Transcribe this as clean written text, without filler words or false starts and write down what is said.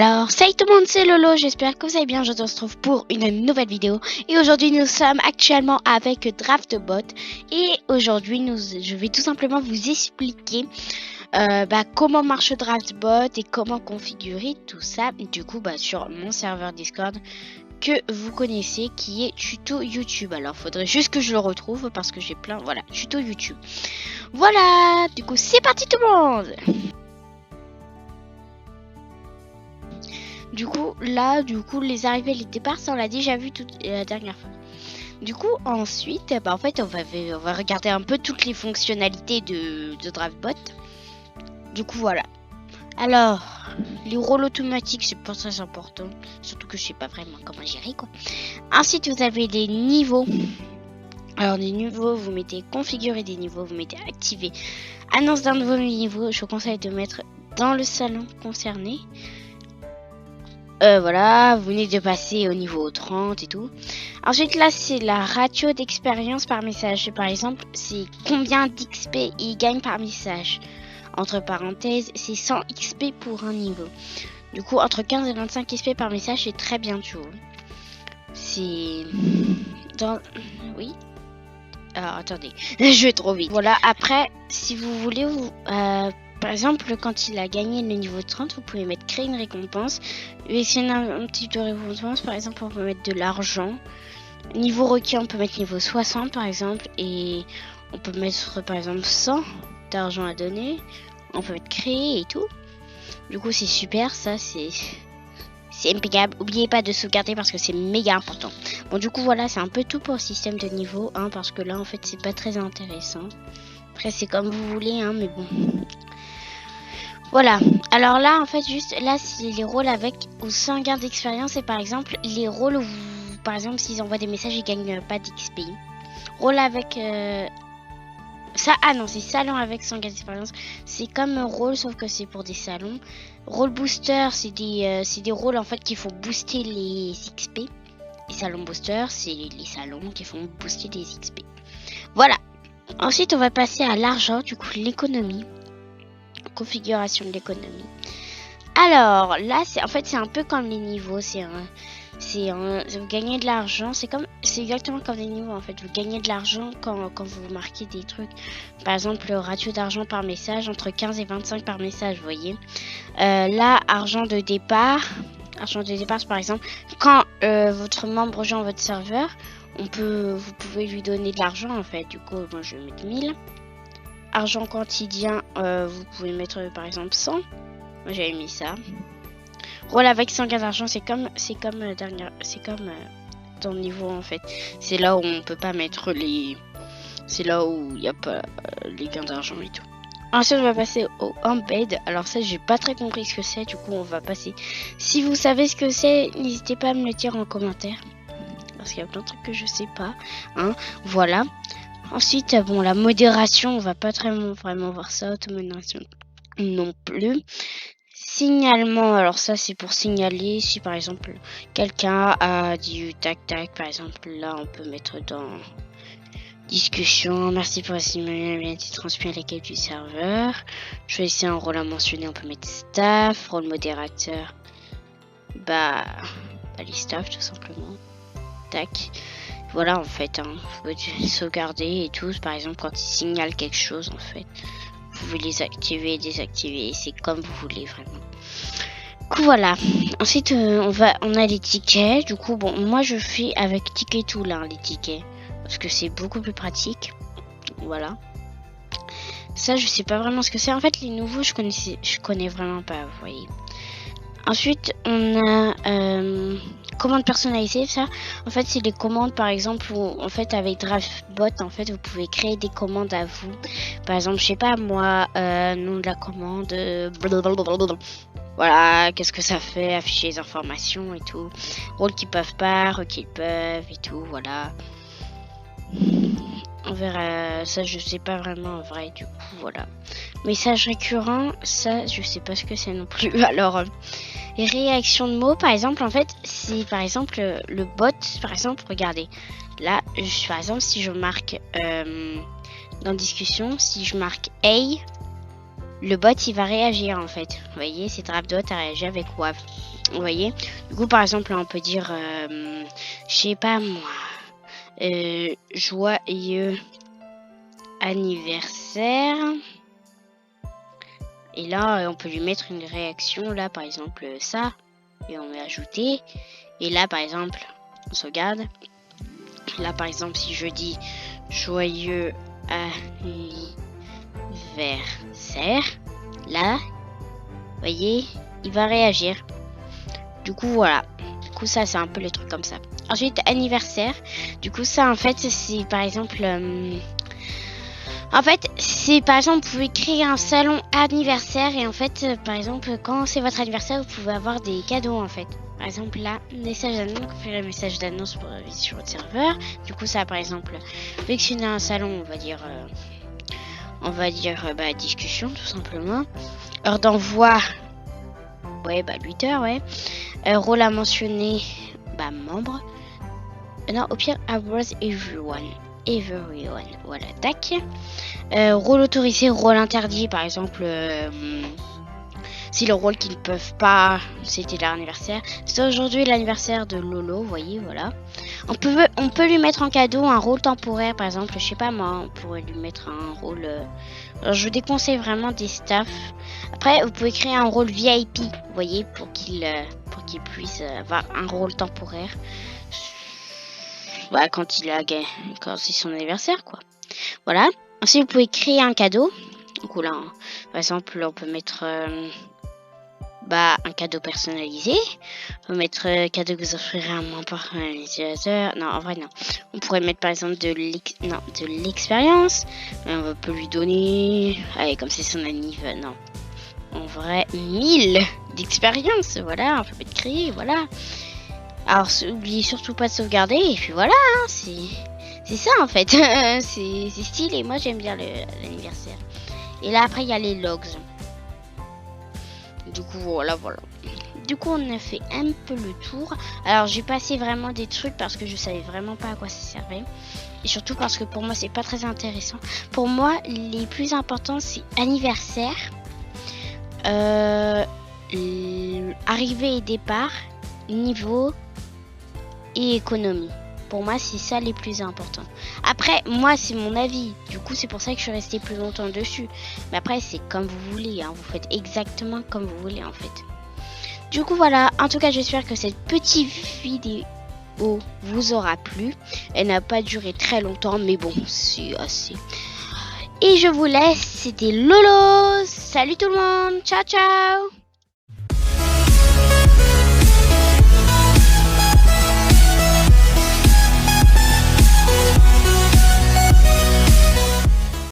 Alors, salut tout le monde, c'est Lolo, j'espère que vous allez bien, je te retrouve pour une nouvelle vidéo. Et aujourd'hui, nous sommes actuellement avec DraftBot. Et aujourd'hui, je vais tout simplement vous expliquer comment marche DraftBot et comment configurer tout ça. Du coup, sur mon serveur Discord que vous connaissez, qui est tuto YouTube. Alors, faudrait juste que je le retrouve parce que j'ai plein, voilà, tuto YouTube. Voilà, du coup, c'est parti tout le monde. Du coup, les arrivées et les départs, ça on l'a déjà vu la dernière fois. Du coup, ensuite, en fait, on va regarder un peu toutes les fonctionnalités de DraftBot. Du coup, voilà. Alors, les rôles automatiques, c'est pas très important. Surtout que je sais pas vraiment comment gérer, quoi. Ensuite, vous avez les niveaux. Alors, les niveaux, vous mettez configurer des niveaux, vous mettez activer. Annonce d'un nouveau niveau, je vous conseille de mettre dans le salon concerné. Voilà, vous venez de passer au niveau 30 et tout. Ensuite, là, c'est la ratio d'expérience par message. Par exemple, c'est combien d'XP il gagne par message. Entre parenthèses, c'est 100 XP pour un niveau. Du coup, entre 15 et 25 XP par message, c'est très bien, tu vois. C'est... Oui. Alors, attendez, je vais trop vite. Voilà, après, si vous voulez, par exemple, quand il a gagné le niveau 30, vous pouvez mettre créer une récompense. Et c'est un type de récompense, par exemple, on peut mettre de l'argent. Niveau requis, on peut mettre niveau 60 par exemple. Et on peut mettre par exemple 100 d'argent à donner. On peut mettre créer et tout. Du coup, c'est super, ça c'est impeccable. N'oubliez pas de sauvegarder parce que c'est méga important. Bon, du coup, voilà, c'est un peu tout pour le système de niveau. Parce que là, en fait, c'est pas très intéressant. Après, c'est comme vous voulez, mais bon. Voilà, alors là en fait juste là c'est les rôles avec ou sans gain d'expérience et par exemple les rôles où par exemple s'ils envoient des messages ils gagnent pas d'XP. Rôle avec ça, non c'est salon avec sans gain d'expérience, c'est comme un rôle sauf que c'est pour des salons. Rôle booster c'est des rôles en fait qui font booster les XP. Et salon booster c'est les salons qui font booster les XP. Voilà, ensuite on va passer à l'argent, du coup l'économie. Configuration de l'économie. Alors là c'est un peu comme les niveaux, vous gagnez de l'argent, c'est exactement comme les niveaux en fait, vous gagnez de l'argent quand vous marquez des trucs, par exemple le ratio d'argent par message entre 15 et 25 par message, vous voyez. Là argent de départ c'est par exemple quand votre membre rejoint votre serveur, vous pouvez lui donner de l'argent en fait, du coup moi je vais mettre 1000. Argent quotidien, vous pouvez mettre par exemple 100. Moi j'avais mis ça. Rôle avec 100 gains d'argent, c'est comme dans le niveau en fait. C'est là où on peut pas mettre c'est là où il n'y a pas les gains d'argent et tout. Ensuite on va passer au embed. Alors ça j'ai pas très compris ce que c'est, du coup on va passer. Si vous savez ce que c'est, n'hésitez pas à me le dire en commentaire. Parce qu'il y a plein de trucs que je sais pas. Voilà. Ensuite, la modération, on va pas vraiment voir ça. Automodération non plus. Signalement, alors ça c'est pour signaler si par exemple quelqu'un a dit tac tac, par exemple là on peut mettre dans discussion, merci pour la signalement bien été transmis à l'équipe du serveur. Choisissez un rôle à mentionner, on peut mettre staff, rôle modérateur, les staff tout simplement. Tac. Voilà en fait, vous pouvez sauvegarder et tout, par exemple quand il signale quelque chose en fait. Vous pouvez les activer, désactiver, c'est comme vous voulez vraiment. Du coup voilà, ensuite on a les tickets, du coup moi je fais avec ticket tout là les tickets, parce que c'est beaucoup plus pratique, voilà. Ça je sais pas vraiment ce que c'est, en fait les nouveaux je connais vraiment pas, vous voyez. Ensuite, on a commandes personnalisées, ça. En fait, c'est les commandes, par exemple, où, en fait, avec DraftBot, en fait, vous pouvez créer des commandes à vous. Par exemple, je sais pas, moi, nom de la commande, voilà, qu'est-ce que ça fait, afficher les informations et tout. Rôles qui peuvent pas, requis peuvent et tout, voilà. On verra, ça je sais pas vraiment en vrai, du coup, voilà. Message récurrent, ça je sais pas ce que c'est non plus. Alors, réaction de mots, par exemple, en fait, si par exemple le bot, par exemple, regardez, là, par exemple, si je marque dans discussion, si je marque hey, le bot il va réagir en fait. Vous voyez, c'est DraftBot a réagi avec WAV. Vous voyez? Du coup, par exemple, on peut dire, je sais pas moi, joyeux anniversaire. Et là, on peut lui mettre une réaction, là, par exemple, ça. Et on va ajouter. Et là, par exemple, on sauvegarde. Là, par exemple, si je dis joyeux anniversaire, là, vous voyez, il va réagir. Du coup, voilà. Du coup, ça, c'est un peu les trucs comme ça. Ensuite, anniversaire. Du coup, ça, en fait, c'est par exemple... En fait, c'est par exemple, vous pouvez créer un salon anniversaire et en fait, par exemple, quand c'est votre anniversaire, vous pouvez avoir des cadeaux en fait. Par exemple, là, message d'annonce, vous faites le message d'annonce pour sur votre serveur. Du coup, ça, par exemple, vu que c'est un salon, on va dire, discussion tout simplement. Heure d'envoi, ouais, 8 heures, ouais. Rôle à mentionner, membre. Non, au pire, abroad everyone. Voilà, tac. Rôle autorisé, rôle interdit, par exemple, si le rôle qu'ils ne peuvent pas, c'était leur anniversaire. C'est aujourd'hui l'anniversaire de Lolo, vous voyez, voilà. On peut lui mettre en cadeau un rôle temporaire, par exemple, je sais pas moi, on pourrait lui mettre un rôle... Alors, je vous déconseille vraiment des staffs. Après, vous pouvez créer un rôle VIP, vous voyez, pour qu'il puisse avoir un rôle temporaire. Quand c'est son anniversaire, quoi. Voilà. Ensuite, vous pouvez créer un cadeau. Donc là, par exemple, on peut mettre un cadeau personnalisé. On peut mettre cadeau que vous offrirez à un membre par un utilisateur. Non, en vrai, non. On pourrait mettre par exemple de l'expérience. On peut lui donner... Allez, comme c'est son anniversaire, non. En vrai, 1000 d'expérience. Voilà, on peut mettre créer, voilà. Alors, n'oubliez surtout pas de sauvegarder. Et puis voilà, hein, c'est ça en fait. c'est stylé. Moi, j'aime bien l'anniversaire. Et là, après, il y a les logs. Du coup, voilà. Du coup, on a fait un peu le tour. Alors, j'ai passé vraiment des trucs parce que je savais vraiment pas à quoi ça servait. Et surtout parce que pour moi, c'est pas très intéressant. Pour moi, les plus importants, c'est anniversaire, arrivée et départ, niveau et économie. Pour moi, c'est ça les plus importants. Après, moi, c'est mon avis. Du coup, c'est pour ça que je suis restée plus longtemps dessus. Mais après, c'est comme vous voulez. Hein. Vous faites exactement comme vous voulez, en fait. Du coup, voilà. En tout cas, j'espère que cette petite vidéo vous aura plu. Elle n'a pas duré très longtemps, mais bon, c'est assez. Et je vous laisse. C'était Lolo. Salut tout le monde. Ciao, ciao.